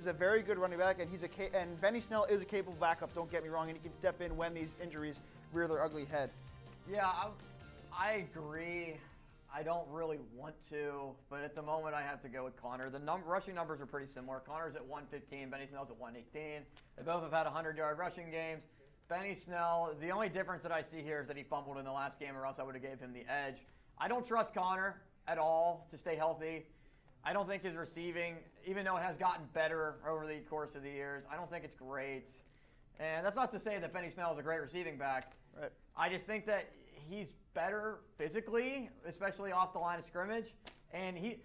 is a very good running back, and and Benny Snell is a capable backup. Don't get me wrong, and he can step in when these injuries rear their ugly head. Yeah, I agree. I don't really want to, but at the moment I have to go with Connor. The rushing numbers are pretty similar. Connor's at 115, Benny Snell's at 118. They both have had 100-yard rushing games. Benny Snell, the only difference that I see here is that he fumbled in the last game, or else I would have gave him the edge. I don't trust Connor at all to stay healthy. I don't think his receiving, even though it has gotten better over the course of the years, I don't think it's great. And that's not to say that Benny Snell is a great receiving back. Right. I just think that he's better physically, especially off the line of scrimmage. And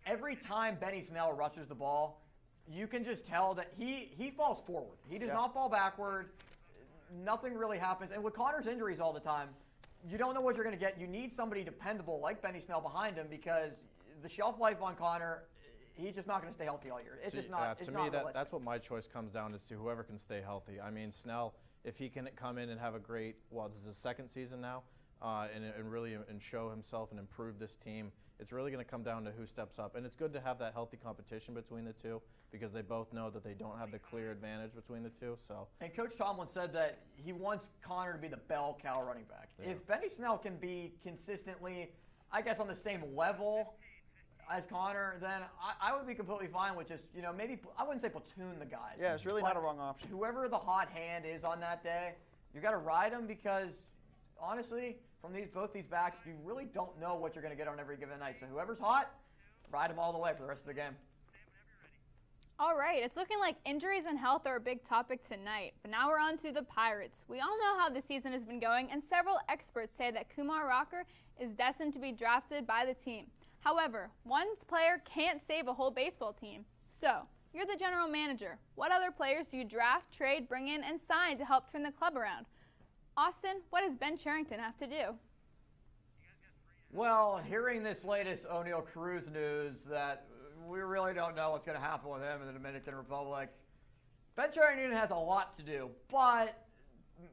every time Benny Snell rushes the ball, you can just tell that he falls forward. He does not fall backward. Nothing really happens. And with Connor's injuries all the time, you don't know what you're going to get. You need somebody dependable like Benny Snell behind him, because the shelf life on Connor, he's just not going to stay healthy all year. It's just not. To me, that's what my choice comes down to whoever can stay healthy. I mean, Snell, if he can come in and have a great, this is his second season now, and really show himself and improve this team, it's really going to come down to who steps up. And it's good to have that healthy competition between the two, because they both know that they don't have the clear advantage between the two. So. And Coach Tomlin said that he wants Connor to be the bell cow running back. Yeah. If Benny Snell can be consistently, I guess, on the same level as Connor, then I would be completely fine with just, maybe, I wouldn't say platoon the guys. Yeah, it's really not a wrong option. Whoever the hot hand is on that day, you got to ride them, because honestly, from both these backs, you really don't know what you're going to get on every given night. So whoever's hot, ride them all the way for the rest of the game. All right, it's looking like injuries and health are a big topic tonight, but now we're on to the Pirates. We all know how the season has been going, and several experts say that Kumar Rocker is destined to be drafted by the team. However, one player can't save a whole baseball team. So, you're the general manager. What other players do you draft, trade, bring in, and sign to help turn the club around? Austin, what does Ben Cherington have to do? Well, hearing this latest O'Neal Cruz news that we really don't know what's going to happen with him in the Dominican Republic, Ben Cherington has a lot to do. But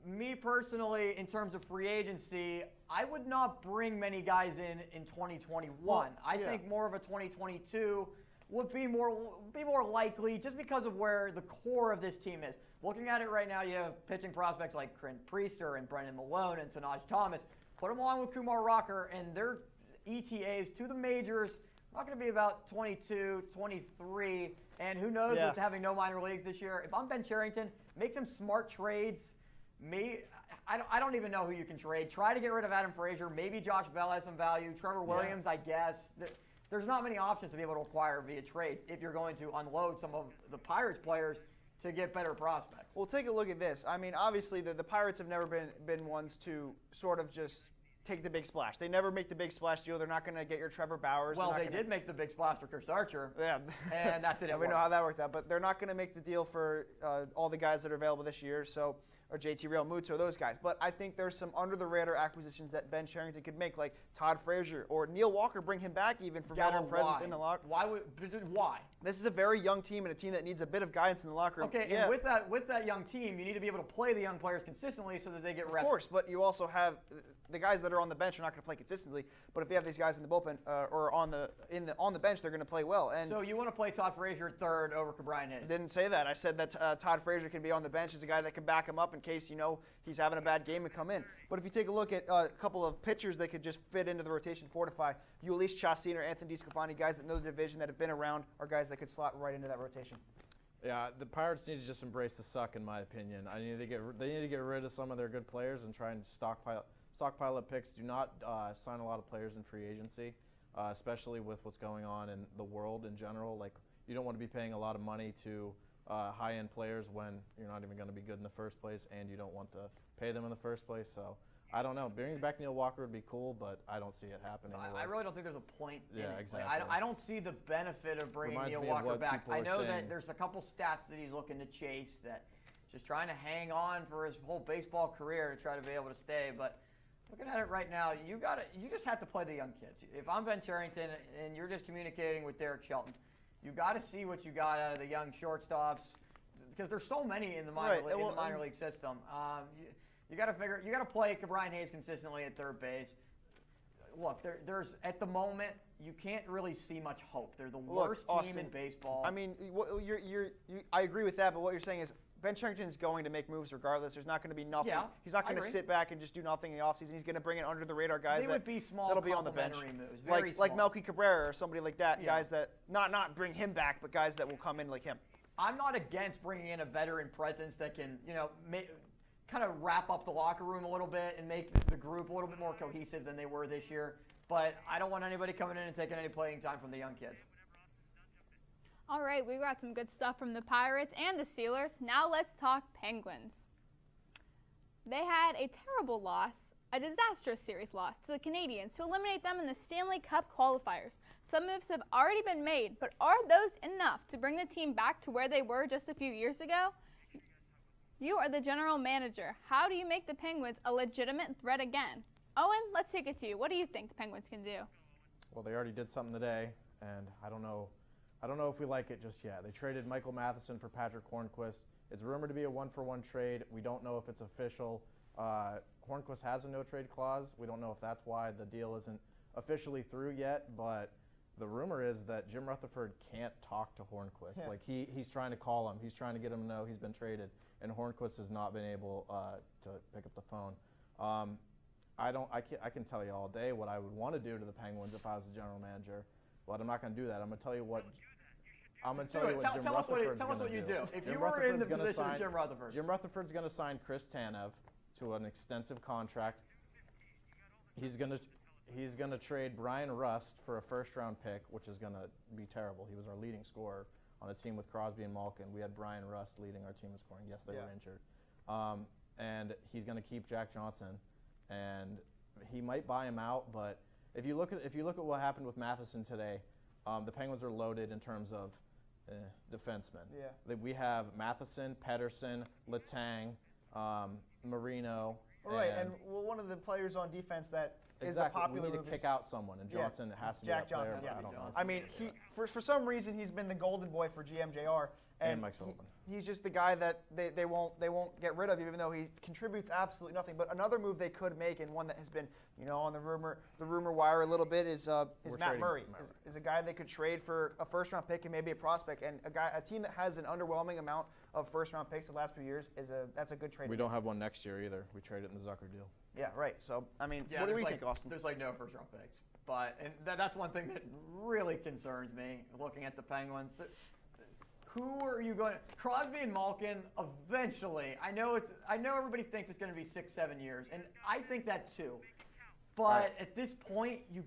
me personally, in terms of free agency, I would not bring many guys in 2021. I think more of a 2022 would be more likely, just because of where the core of this team is. Looking at it right now, you have pitching prospects like Clint Priester and Brendan Malone and Tanaj Thomas. Put them along with Kumar Rocker, and their ETAs to the majors not going to be about 22, 23, and who knows with having no minor leagues this year. If I'm Ben Cherington, make some smart trades. I don't even know who you can trade. Try to get rid of Adam Frazier. Maybe Josh Bell has some value. Trevor Williams, I guess. There's not many options to be able to acquire via trades if you're going to unload some of the Pirates players to get better prospects. Well, take a look at this. I mean, obviously, the Pirates have never been ones to sort of just take the big splash. They never make the big splash deal. They're not going to get your Trevor Bowers. Well, they did make the big splash for Chris Archer. Yeah. And that didn't work. We know how that worked out. But they're not going to make the deal for all the guys that are available this year, or JT Realmuto, those guys. But I think there's some under-the-radar acquisitions that Ben Cherington could make, like Todd Frazier or Neil Walker, bring him back even for veteran presence in the locker room. Why? This is a very young team and a team that needs a bit of guidance in the locker room. Okay, and with that young team, you need to be able to play the young players consistently so that they get reps. Of course, but you also have the guys that are on the bench are not going to play consistently. But if you have these guys in the bullpen or on the bench, they're going to play well. And so you want to play Todd Frazier third over Brian Hayes? Didn't say that. I said that Todd Frazier can be on the bench as a guy that can back him up in case he's having a bad game and come in. But if you take a look at a couple of pitchers that could just fit into the rotation, fortify, Ulysses Chassin or Anthony DeSclafani, guys that know the division, that have been around, are guys that could slot right into that rotation. Yeah, the Pirates need to just embrace the suck, in my opinion. They need to get rid of some of their good players and try and stockpile up picks. Do not sign a lot of players in free agency, especially with what's going on in the world in general. Like, you don't want to be paying a lot of money to high-end players when you're not even going to be good in the first place, and you don't want to pay them in the first place. So I don't know. Bringing back Neil Walker would be cool, but I don't see it happening. I really don't think there's a point in it. Exactly. Like, I don't see the benefit of bringing Neil Walker back. I know that there's a couple stats that he's looking to chase, that just trying to hang on for his whole baseball career to try to be able to stay. But looking at it right now, you just have to play the young kids. If I'm Ben Cherington and you're just communicating with Derek Shelton, you got to see what you got out of the young shortstops, because there's so many in the minor league system. You got to play Brian Hayes consistently at third base. Look, there's at the moment you can't really see much hope. They're the Look, worst Austin, team in baseball. I mean, I agree with that, but what you're saying is Ben Cherington is going to make moves regardless. There's not going to be nothing. Yeah, He's not I going to agree. sit back and just do nothing in the offseason. He's going to bring in under the radar guys They would be small that'll be on the bench, complementary moves, very like small. Melky Cabrera or somebody like that. Yeah. Guys that not bring him back, but guys that will come in like him. I'm not against bringing in a veteran presence that can, kind of wrap up the locker room a little bit and make the group a little bit more cohesive than they were this year. But I don't want anybody coming in and taking any playing time from the young kids. All right, we got some good stuff from the Pirates and the Steelers. Now let's talk Penguins. They had a terrible loss, a disastrous series loss to the Canadiens to eliminate them in the Stanley Cup qualifiers. Some moves have already been made, but are those enough to bring the team back to where they were just a few years ago? You are the general manager. How do you make the Penguins a legitimate threat again? Owen, let's take it to you. What do you think the Penguins can do? Well, they already did something today, and I don't know if we like it just yet. They traded Michael Matheson for Patrick Hornquist. It's rumored to be a 1-for-1 trade. We don't know if it's official. Hornquist has a no-trade clause. We don't know if that's why the deal isn't officially through yet, but the rumor is that Jim Rutherford can't talk to Hornquist. Yeah. Like he's trying to call him. He's trying to get him to know he's been traded, and Hornquist has not been able to pick up the phone. I can tell you all day what I would want to do to the Penguins if I was the general manager, but I'm not going to do that. I'm going to tell you what. I'm going to tell you what Jim Rutherford's Tell us what going you to do. If you were in the position of Jim Rutherford. Jim Rutherford's going to sign Chris Tanev to an extensive contract. He's going to trade Brian Rust for a first-round pick, which is going to be terrible. He was our leading scorer on a team with Crosby and Malkin. We had Brian Rust leading our team in scoring. Yes, they were injured. And he's going to keep Jack Johnson, and he might buy him out. But if you look at what happened with Matheson today, the Penguins are loaded in terms of defensemen. Yeah. We have Matheson, Pedersen, Letang, Marino. Right, and one of the players on defense that is the Exactly. popular We need move to kick out someone, and Johnson has to be Jack that player. Johnson. But I don't know. I mean, for some reason he's been the golden boy for GMJR, And Mike Sullivan. He's just the guy that they won't get rid of, even though he contributes absolutely nothing. But another move they could make, and one that has been on the rumor wire a little bit, is Matt Murray. Is a guy they could trade for a first-round pick and maybe a prospect, and a team that has an underwhelming amount of first-round picks the last few years that's a good trade. We don't have one next year either. We traded in the Zucker deal. Yeah, right. So I mean, Yeah, what do we there's think, Austin? There's no first-round picks, and that's one thing that really concerns me looking at the Penguins. Who are you going to? Crosby and Malkin, eventually. I know everybody thinks it's going to be 6-7 years, and I think that too. But at this point, you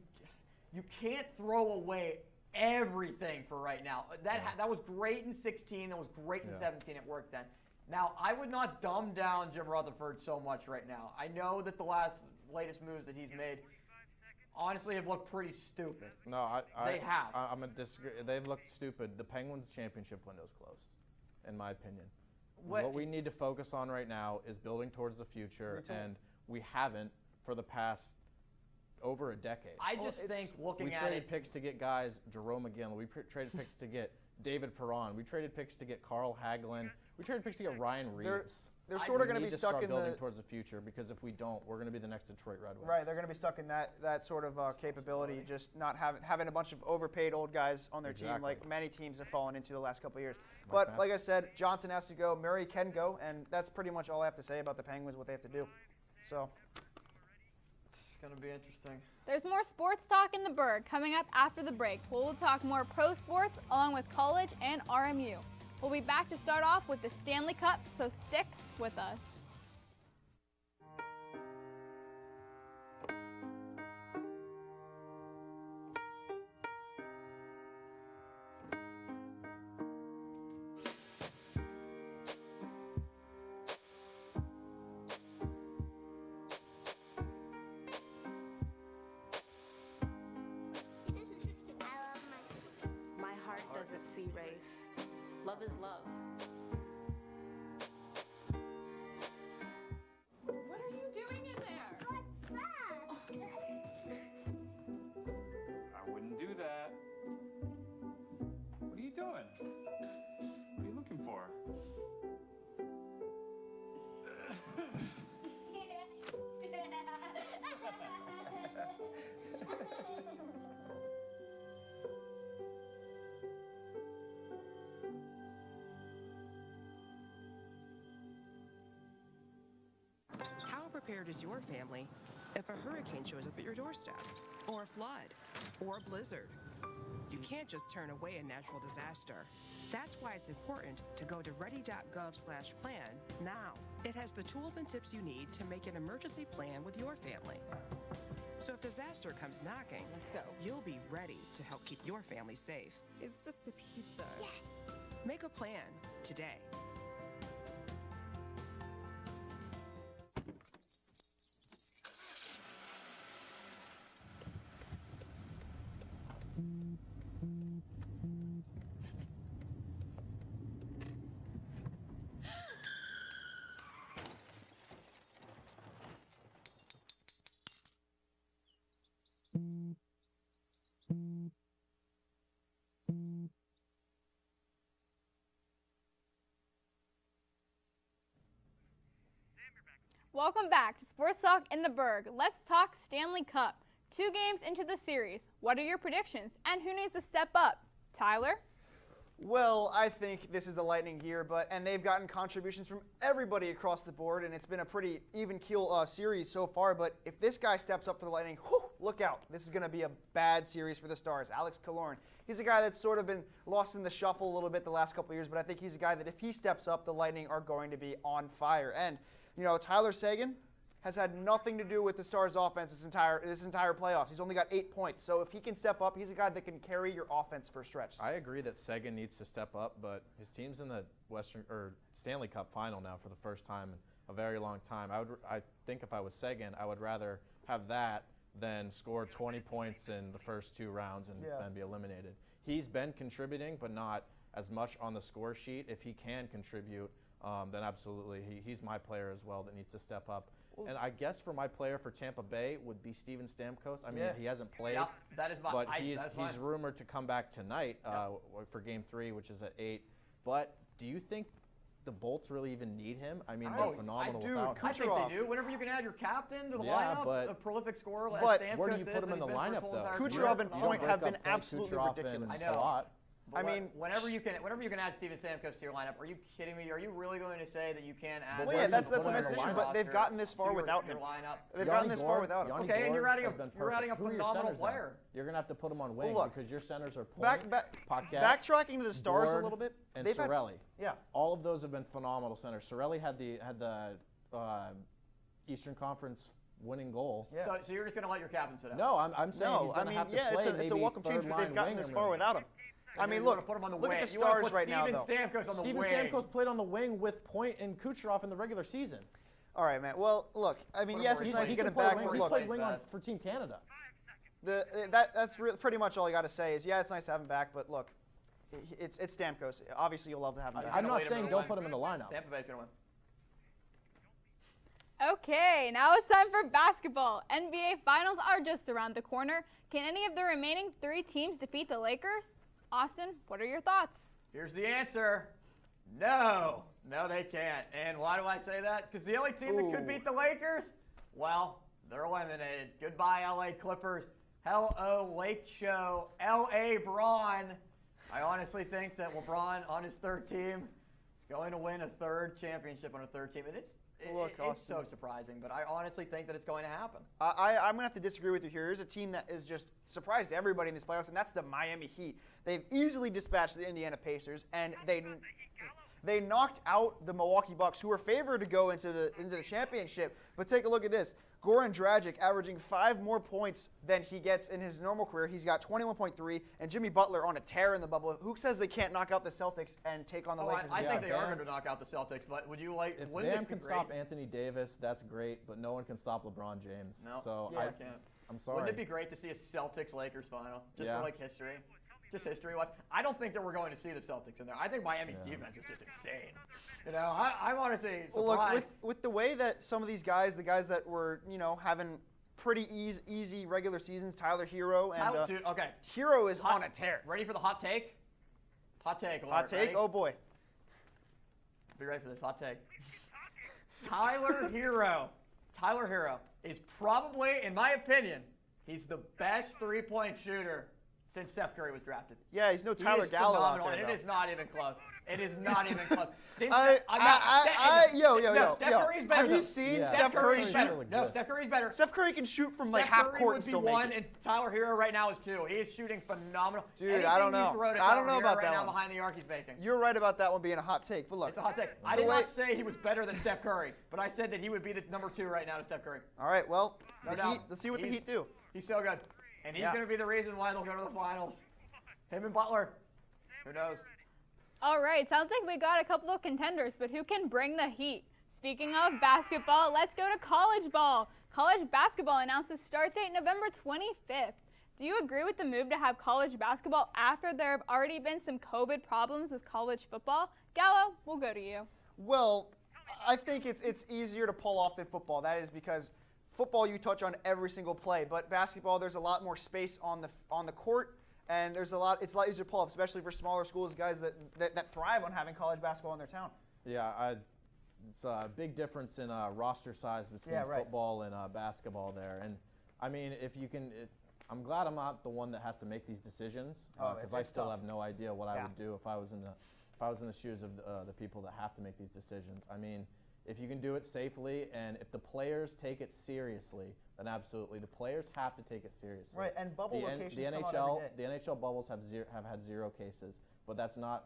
can't throw away everything for right now. That was great in 16. That was great in 17. It worked then. Now, I would not dumb down Jim Rutherford so much right now. I know that the latest moves that he's made honestly have looked pretty stupid. No, They have. I'm gonna disagree. They've looked stupid. The Penguins' championship window's closed, in my opinion. What we need to focus on right now is building towards the future, and we haven't for the past over a decade. I just think looking we at traded it, picks to get guys, Jerome McGinley. We traded picks to get David Perron. We traded picks to get Carl Hagelin. We traded picks to get Ryan Reeves. They're sort of going to be stuck in building towards the future, because if we don't, we're going to be the next Detroit Red Wings. Right, they're going to be stuck in that sort of capability, just not having a bunch of overpaid old guys on their team, like many teams have fallen into the last couple of years. But like I said, Johnson has to go, Murray can go, and that's pretty much all I have to say about the Penguins, what they have to do. So it's going to be interesting. There's more sports talk in the Burgh coming up after the break. We'll talk more pro sports along with college and RMU. We'll be back to start off with the Stanley Cup, so stick with us. My heart doesn't see race. Love is love. What are you doing in there? What's that? I wouldn't do that. What are you doing? What are you looking for? prepared is your family if a hurricane shows up at your doorstep, or a flood, or a blizzard? You can't just turn away a natural disaster. That's why it's important to go to ready.gov/plan now. It has the tools and tips you need to make an emergency plan with your family. So if disaster comes knocking, Let's go. you'll be ready to help keep your family safe. It's just a pizza. Yes. Make a plan today. Welcome back to Sports Talk in the Burgh. Let's talk Stanley Cup. 2 games into the series. What are your predictions? And who needs to step up? Tyler? Well, I think this is the Lightning year, and they've gotten contributions from everybody across the board, and it's been a pretty even keel series so far. But if this guy steps up for the Lightning, look out. This is going to be a bad series for the Stars. Alex Killorn. He's a guy that's sort of been lost in the shuffle a little bit the last couple of years, but I think he's a guy that if he steps up, the Lightning are going to be on fire. And, Tyler Seguin has had nothing to do with the Stars' offense this entire playoffs. He's only got 8 points. So if he can step up, he's a guy that can carry your offense for a stretch. I agree that Seguin needs to step up, but his team's in the Stanley Cup final now for the first time in a very long time. I think if I was Seguin, I would rather have that than score 20 points in the first 2 rounds and then be eliminated. He's been contributing, but not as much on the score sheet. If he can contribute, then absolutely he's my player as well that needs to step up. And I guess for my player for Tampa Bay would be Steven Stamkos. I mean, he hasn't played, that is but he's rumored to come back tonight for Game 3, which is at 8. But do you think the Bolts really even need him? I mean, they're phenomenal without him. I think they do. Whenever you can add your captain to the lineup, a prolific scorer like Stamkos where do you put him in the lineup, though? Kucherov and Point have been absolutely ridiculous. I know. A lot. I mean, whenever you can add Steven Stamkos to your lineup, are you kidding me? Are you really going to say that you can't add? Well, yeah, that's a nice issue, but they've gotten this far without him. They've gotten this far without him. Okay, and you're adding a phenomenal player. You're gonna have to put him on wing because your centers are Point, backtracking to the Stars a little bit, and Cirelli. Yeah, all of those have been phenomenal centers. Cirelli had the Eastern Conference winning goal. Yeah. So you're just gonna let your captain sit out? No, I'm saying he's gonna have to play it's a welcome change, but they've gotten this far without him. I mean, look at the Stars right now, though. Steven Stamkos played on the wing with Point and Kucherov in the regular season. All right, man. Well, look, I mean, yes, it's nice to get him back, but he look. played wing for Team Canada. That's pretty much all you got to say is, it's nice to have him back, but look, it's Stamkos. Obviously, you'll love to have him back. I'm not saying don't put him in the lineup. Tampa Bay's going to win. Okay, now it's time for basketball. NBA Finals are just around the corner. Can any of the remaining 3 teams defeat the Lakers? Austin, what are your thoughts? Here's the answer. No, they can't. And why do I say that? Because the only team that could beat the Lakers, well, they're eliminated. Goodbye, LA Clippers. Hello, Lake Show. LA Braun. I honestly think that LeBron on his 3rd team is going to win a 3rd championship on a 3rd team. And it's so surprising, but I honestly think that it's going to happen. I'm going to have to disagree with you here. Here's a team that is just surprised everybody in these playoffs, and that's the Miami Heat. They've easily dispatched the Indiana Pacers, and they knocked out the Milwaukee Bucks, who were favored to go into the championship. But take a look at this. Goran Dragic averaging 5 more points than he gets in his normal career. He's got 21.3, and Jimmy Butler on a tear in the bubble. Who says they can't knock out the Celtics and take on the Lakers? I think they are going to knock out the Celtics, but would you like? If Bam can stop Anthony Davis, that's great, but no one can stop LeBron James. No, so I can't. I'm sorry. Wouldn't it be great to see a Celtics-Lakers final, just for history? Just history-wise. I don't think that we're going to see the Celtics in there. I think Miami's defense is just insane. I'm honestly surprised. Well, look, with the way that some of these guys, the guys that were, having pretty easy regular seasons, Tyler Hero and dude, okay. Hero is on a tear. Ready for the hot take? Hot take. Alert. Hot take? Ready? Oh boy. Be ready for this hot take. Tyler Hero is probably, in my opinion, he's the best 3-point shooter since Steph Curry was drafted. Yeah, he's no Tyler Gallo out there. And it is not even close. It is not even close. Steph Curry's better. Have you though. seen Steph Steph Curry Curry's shoot? better. No, Steph Curry's better. Steph Curry can shoot from like Steph half Curry court would and be still one, make it. and Tyler Hero right now is 2. He is shooting phenomenal. Dude, Anything I don't know. You throw to I don't Tyler know Hero about right that now one. behind the arc he's making. You're right about that one being a hot take, but look. It's a hot take. I did not say he was better than Steph Curry, but I said that he would be the number 2 right now to Steph Curry. All right, well, No the doubt. Heat. Let's see what the He's- Heat do. He's so good. And he's Yeah. going to be the reason why they'll go to the finals. Him and Butler. Who knows? All right, sounds like we got a couple of contenders, but who can bring the heat? Speaking of basketball, let's go to college ball. College basketball announces start date November 25th. Do you agree with the move to have college basketball after there have already been some COVID problems with college football? Gallo, we'll go to you. Well, I think it's easier to pull off than football. That is because football you touch on every single play, but basketball there's a lot more space on the court, and it's a lot easier to pull off, especially for smaller schools, guys that thrive on having college basketball in their town. Yeah, it's a big difference in roster size between football and basketball there. And I mean, if you can, I'm glad I'm not the one that has to make these decisions because I still have no idea what I would do if I was in the shoes of the people that have to make these decisions. I mean, if you can do it safely and if the players take it seriously, then absolutely the players have to take it seriously. Right, and bubble locations the come out NHL every day. the NHL bubbles have had 0 cases, but that's not.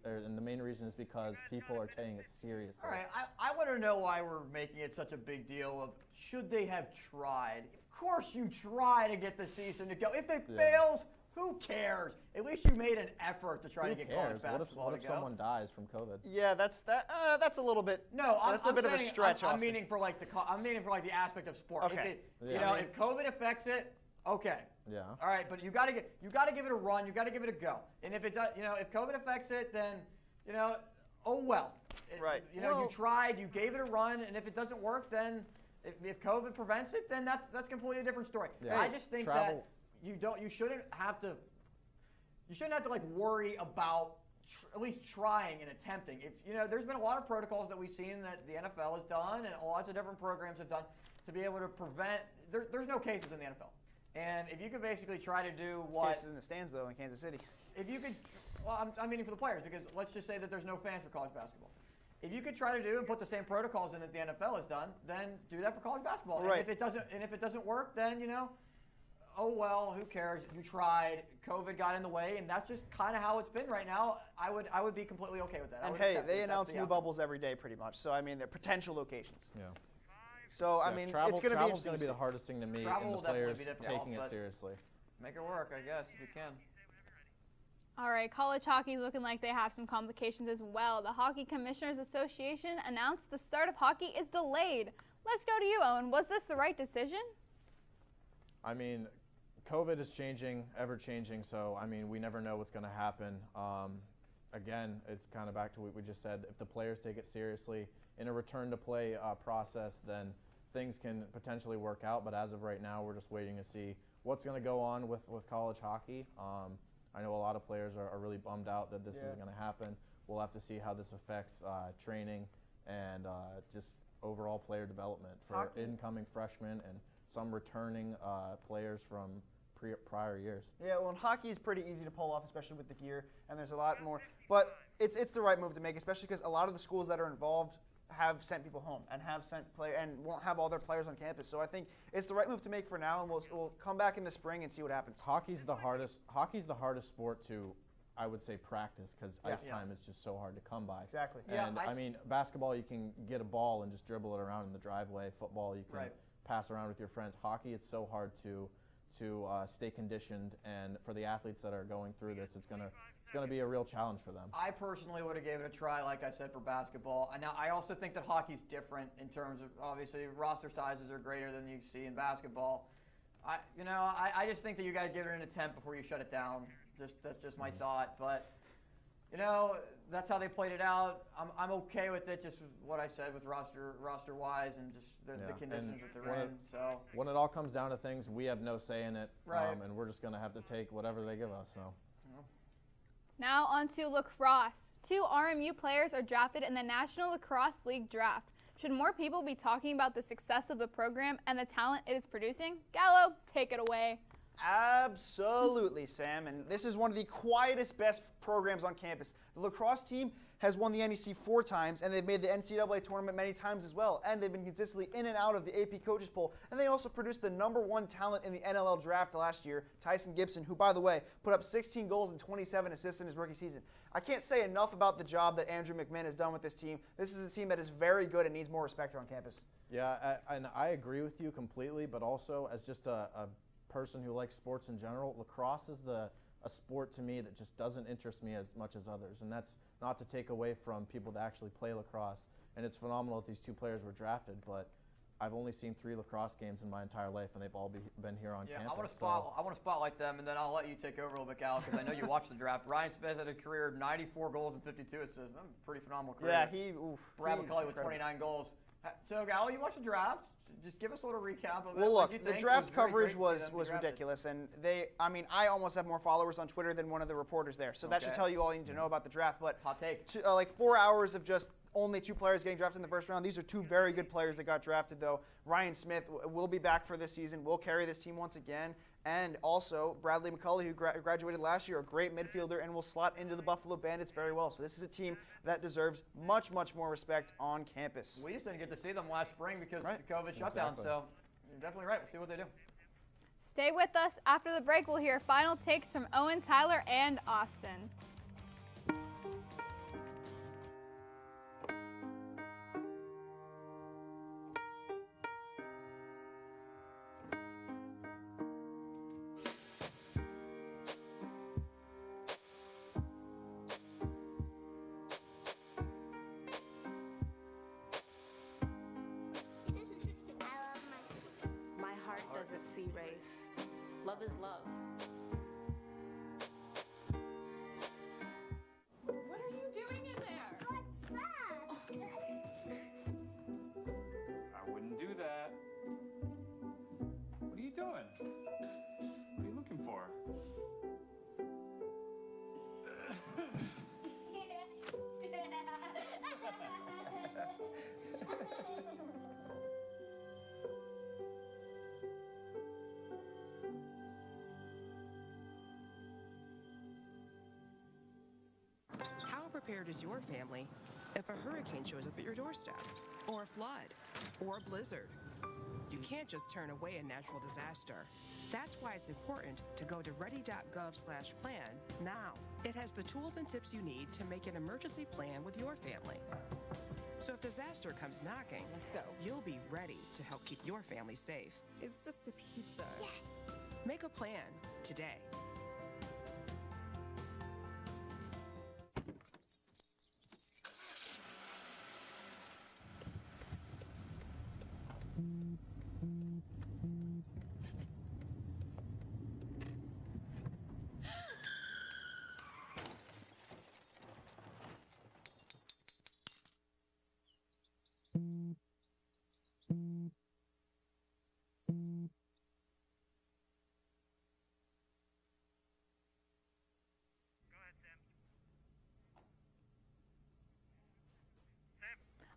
And the main reason is because people are taking it seriously. All right, I want to know why we're making it such a big deal of should they have tried. Of course you try to get the season to go. If it fails, who cares? At least you made an effort to try to get college basketball What if someone dies from COVID? Yeah, that's a little bit. No, that's a bit of a stretch. I'm meaning for like the aspect of sport. Okay. If COVID affects it, okay. Yeah. All right, but you got to give it a run. You got to give it a go. And if it does, if COVID affects it, then oh well. Right. You tried, you gave it a run, and if it doesn't work, then if COVID prevents it, then that's a completely different story. Yeah. I just think that you shouldn't have to like worry about at least trying and attempting. If there's been a lot of protocols that we've seen that the NFL has done and lots of different programs have done to be able to prevent. There's no cases in the NFL. And if you could basically try to do what Cases in the stands though in Kansas City. if you could, well, I'm meaning for the players because let's just say that there's no fans for college basketball. If you could try to do and put the same protocols in that the NFL has done, then do that for college basketball. Right. And if it doesn't work, then oh well, who cares? You tried. COVID got in the way, and that's just kind of how it's been right now. I would be completely okay with that. And hey, they announce new bubbles every day pretty much. So I mean, they're potential locations. Yeah. So I mean, it's going to be travel's interesting. going to be the hardest thing to me, Travel and will the players definitely be difficult, taking it but seriously. Make it work, I guess, if you can. All right, college hockey is looking like they have some complications as well. The Hockey Commissioners Association announced the start of hockey is delayed. Let's go to you, Owen. Was this the right decision? I mean, COVID is changing, ever changing, so I mean, we never know what's going to happen. Again, it's kind of back to what we just said. If the players take it seriously in a return to play process, then things can potentially work out. But as of right now, we're just waiting to see what's going to go on with college hockey. I know a lot of players are really bummed out that this isn't going to happen. We'll have to see how this affects training and just overall player development for incoming freshmen and some returning players from prior years. Yeah, well, and hockey is pretty easy to pull off, especially with the gear, and there's a lot more. But it's the right move to make, especially because a lot of the schools that are involved have sent people home and won't have all their players on campus. So I think it's the right move to make for now, and we'll come back in the spring and see what happens. Hockey's the hardest sport to, I would say, practice because ice time is just so hard to come by. Exactly. And I mean, basketball, you can get a ball and just dribble it around in the driveway. Football, you can pass around with your friends. Hockey, it's so hard to stay conditioned, and for the athletes that are going through this, it's gonna be a real challenge for them. I personally would have gave it a try, like I said, for basketball. And now I also think that hockey's different in terms of obviously roster sizes are greater than you see in basketball. I just think that you got to give it an attempt before you shut it down. That's just my thought, but. That's how they played it out. I'm okay with it, just what I said with roster-wise and just the conditions that they're in. So when it all comes down to things, we have no say in it, and we're just going to have to take whatever they give us. So. Now on to lacrosse. 2 RMU players are drafted in the National Lacrosse League draft. Should more people be talking about the success of the program and the talent it is producing? Gallo, take it away. Absolutely, Sam. And this is one of the quietest, best programs on campus. The lacrosse team has won the NEC 4 times, and they've made the NCAA tournament many times as well. And they've been consistently in and out of the AP Coaches Poll. And they also produced the #1 talent in the NLL draft last year, Tyson Gibson, who, by the way, put up 16 goals and 27 assists in his rookie season. I can't say enough about the job that Andrew McMahon has done with this team. This is a team that is very good and needs more respect here on campus. Yeah, and I agree with you completely, but also as just a person who likes sports in general, lacrosse is a sport to me that just doesn't interest me as much as others, and that's not to take away from people that actually play lacrosse. And it's phenomenal that these 2 players were drafted, but I've only seen 3 lacrosse games in my entire life, and they've all been here on campus. I want to spotlight them, and then I'll let you take over a little bit, Cal, because I know you watched the draft. Ryan Smith had a career of 94 goals and 52 assists. That's a pretty phenomenal career. Yeah, Brad McCulley with 29 goals. So, Gal, you watched the draft. Just give us a little recap of it. Well, look, the draft coverage was ridiculous, and I almost have more followers on Twitter than one of the reporters there, so that should tell you all you need to know about the draft. But hot take. Like 4 hours of just only 2 players getting drafted in the first round. These are 2 very good players that got drafted, though. Ryan Smith will be back for this season, will carry this team once again. And also Bradley McCulley, who graduated last year, a great midfielder, and will slot into the Buffalo Bandits very well. So this is a team that deserves much, much more respect on campus. We just didn't get to see them last spring because of the COVID shutdown, so you're definitely right. We'll see what they do. Stay with us. After the break, we'll hear final takes from Owen, Tyler, and Austin. Doesn't see race. Love is love. What are you doing in there? What's that? I wouldn't do that. What are you doing? What are you looking for? Prepared is your family if a hurricane shows up at your doorstep, or a flood, or a blizzard. You can't just turn away a natural disaster. That's why it's important to go to ready.gov/plan now. It has the tools and tips you need to make an emergency plan with your family. So if disaster comes knocking, Let's go. you'll be ready to help keep your family safe. It's just a pizza. Yes. Make a plan today.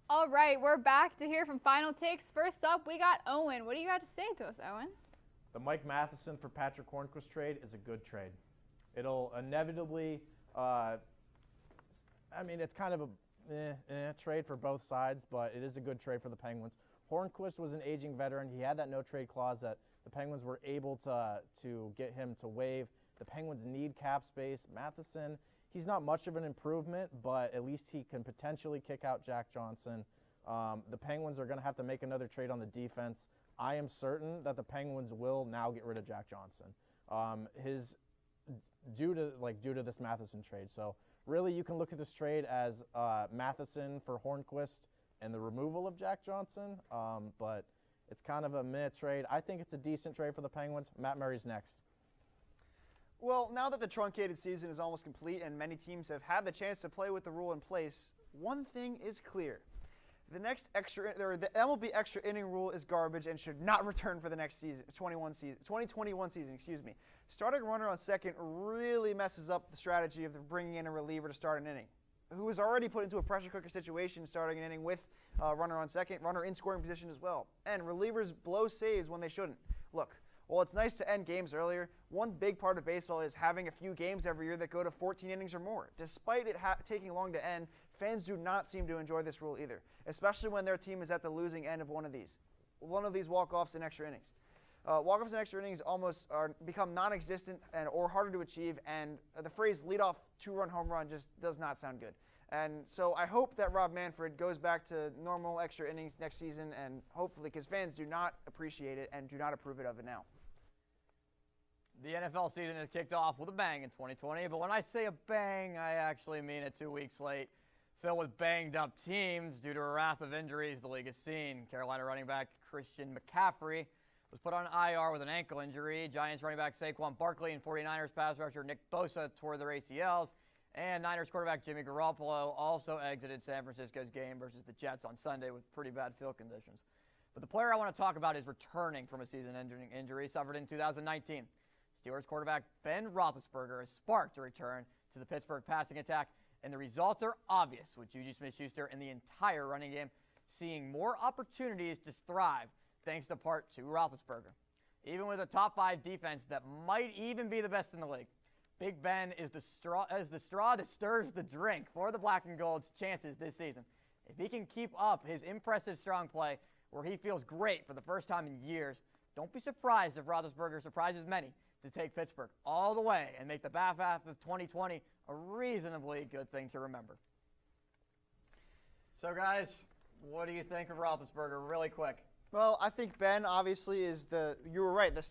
All right, we're back to hear from final takes. First up, we got Owen. What do you got to say to us, Owen? The Mike Matheson for Patrick Hornquist trade is a good trade. It'll inevitably, it's kind of a trade for both sides, but it is a good trade for the Penguins. Hornquist was an aging veteran. He had that no-trade clause that the Penguins were able to get him to waive. The Penguins need cap space. Matheson, he's not much of an improvement, but at least he can potentially kick out Jack Johnson. The Penguins are going to have to make another trade on the defense. I am certain that the Penguins will now get rid of Jack Johnson. Due to this Matheson trade. So really, you can look at this trade as Matheson for Hornquist and the removal of Jack Johnson. But it's kind of a meh trade. I think it's a decent trade for the Penguins. Matt Murray's next. Well, now that the truncated season is almost complete and many teams have had the chance to play with the rule in place, one thing is clear. The MLB extra inning rule is garbage and should not return for the next season, 2021 season, excuse me. Starting a runner on second really messes up the strategy of bringing in a reliever to start an inning, who was already put into a pressure cooker situation starting an inning with runner on second, runner in scoring position as well. And relievers blow saves when they shouldn't. Look, While it's nice to end games earlier, one big part of baseball is having a few games every year that go to 14 innings or more. Despite it taking long to end, fans do not seem to enjoy this rule either, especially when their team is at the losing end of one of these walk-offs and extra innings. Walk-offs and extra innings almost become non-existent or harder to achieve, and the phrase leadoff two-run home run just does not sound good. And so I hope that Rob Manfred goes back to normal extra innings next season, and hopefully, because fans do not appreciate it and do not approve of it now. The NFL season has kicked off with a bang in 2020, but when I say a bang, I actually mean it 2 weeks late. Filled with banged-up teams due to a raft of injuries the league has seen. Carolina running back Christian McCaffrey was put on IR with an ankle injury. Giants running back Saquon Barkley and 49ers pass rusher Nick Bosa tore their ACLs. And Niners quarterback Jimmy Garoppolo also exited San Francisco's game versus the Jets on Sunday with pretty bad field conditions. But the player I want to talk about is returning from a season-ending injury suffered in 2019. Steelers quarterback Ben Roethlisberger has sparked a return to the Pittsburgh passing attack, and the results are obvious with Juju Smith-Schuster and the entire running game seeing more opportunities to thrive thanks to part 2 Roethlisberger. Even with a top 5 defense that might even be the best in the league, Big Ben is the straw that stirs the drink for the Black and Gold's chances this season. If he can keep up his impressive strong play where he feels great for the first time in years, don't be surprised if Roethlisberger surprises many to take Pittsburgh all the way and make the back half of 2020 a reasonably good thing to remember. So, guys, what do you think of Roethlisberger really quick? Well, I think Ben obviously is you were right, the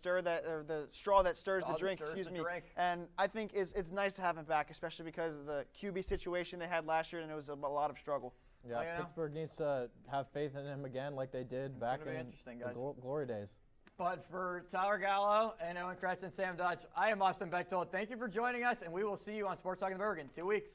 straw that stirs the drink, And I think it's nice to have him back, especially because of the QB situation they had last year, and it was a lot of struggle. Yeah, Pittsburgh needs to have faith in him again like they did back in the glory days. But for Tyler Gallo and Owen Kretz and Sam Dutch, I am Austin Bechtold. Thank you for joining us, and we will see you on Sports Talk in the Burgh in 2 weeks.